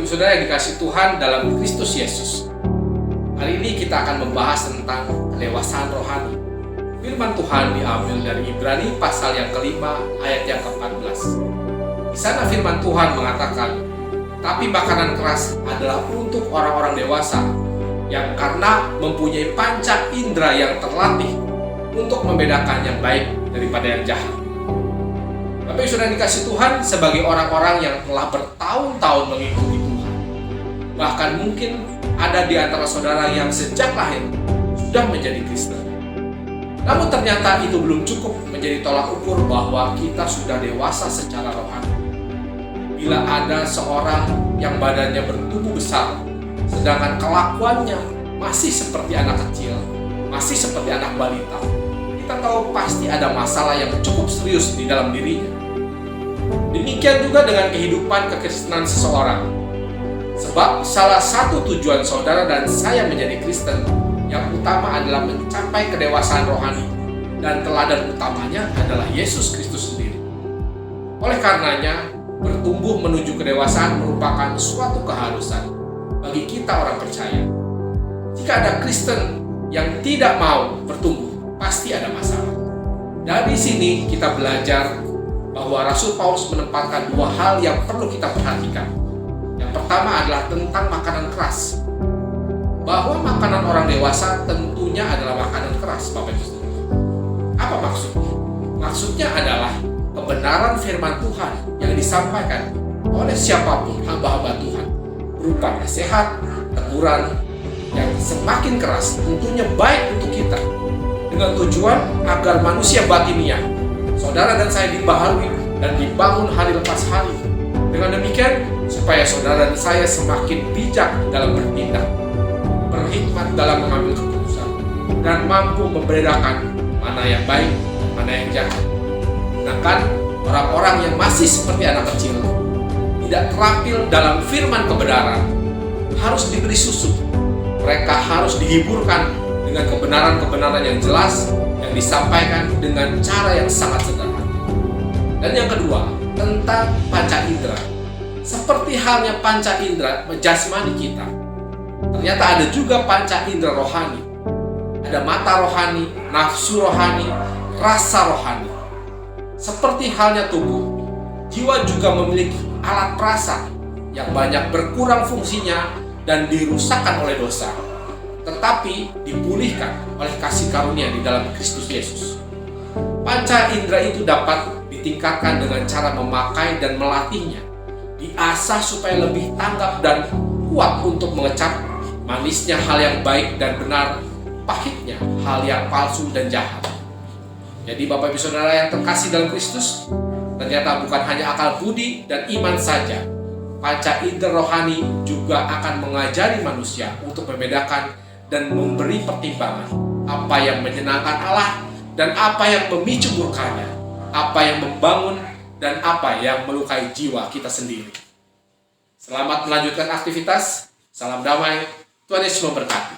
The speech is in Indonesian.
Saudara yang dikasihi Tuhan dalam Kristus Yesus, hari ini kita akan membahas tentang kedewasaan rohani. Firman Tuhan diambil dari Ibrani pasal yang kelima ayat yang ke-14. Di sana firman Tuhan mengatakan, tapi makanan keras adalah untuk orang-orang dewasa yang karena mempunyai panca indera yang terlatih untuk membedakan yang baik daripada yang jahat. Bapak Ibu Saudara dikasihi Tuhan, sebagai orang-orang yang telah bertahun-tahun mengikuti Tuhan, bahkan mungkin ada di antara saudara yang sejak lahir sudah menjadi Kristen. Namun ternyata itu belum cukup menjadi tolak ukur bahwa kita sudah dewasa secara rohani. Bila ada seorang yang badannya bertubuh besar, sedangkan kelakuannya masih seperti anak kecil, masih seperti anak balita, kita tahu pasti ada masalah yang cukup serius di dalam dirinya. Demikian juga dengan kehidupan kekristenan seseorang. Sebab salah satu tujuan saudara dan saya menjadi Kristen yang utama adalah mencapai kedewasaan rohani, dan teladan utamanya adalah Yesus Kristus sendiri. Oleh karenanya, bertumbuh menuju kedewasaan merupakan suatu keharusan bagi kita orang percaya. Jika ada Kristen yang tidak mau bertumbuh, pasti ada masalah. Dari sini kita belajar bahwa Rasul Paulus menempatkan dua hal yang perlu kita perhatikan. Yang pertama adalah tentang makanan keras. Bahwa makanan orang dewasa tentunya adalah makanan keras, Bapak Ibu Saudara. Apa maksudnya? Maksudnya adalah kebenaran firman Tuhan yang disampaikan oleh siapapun hamba-hamba Tuhan, berupa nasihat, teguran yang semakin keras tentunya baik untuk kita, dengan tujuan agar manusia batiniah, saudara dan saya, dibaharui dan dibangun hari lepas hari. Dengan demikian, supaya saudara dan saya semakin bijak dalam bertindak, berhikmat dalam mengambil keputusan, dan mampu membedakan mana yang baik, mana yang jahat. Sedangkan orang-orang yang masih seperti anak kecil, tidak terampil dalam firman kebenaran, harus diberi susu. Mereka harus dihiburkan dengan kebenaran-kebenaran yang jelas, yang disampaikan dengan cara yang sangat sederhana. Dan yang kedua, tentang panca indera. Seperti halnya panca indera jasmani kita, ternyata ada juga panca indera rohani. Ada mata rohani, nafsu rohani, rasa rohani. Seperti halnya tubuh, jiwa juga memiliki alat perasa yang banyak berkurang fungsinya dan dirusakkan oleh dosa, tetapi dipulihkan oleh kasih karunia di dalam Kristus Yesus. Panca indera itu dapat ditingkatkan dengan cara memakai dan melatihnya, diasah supaya lebih tanggap dan kuat untuk mengecap manisnya hal yang baik dan benar, pahitnya hal yang palsu dan jahat. Jadi Bapak Ibu Saudara yang terkasih dalam Kristus, ternyata bukan hanya akal budi dan iman saja, panca indera rohani juga akan mengajari manusia untuk membedakan dan memberi pertimbangan apa yang menyenangkan Allah dan apa yang memicu murkanya, apa yang membangun dan apa yang melukai jiwa kita sendiri. Selamat melanjutkan aktivitas. Salam damai. Tuhan Yesus memberkati.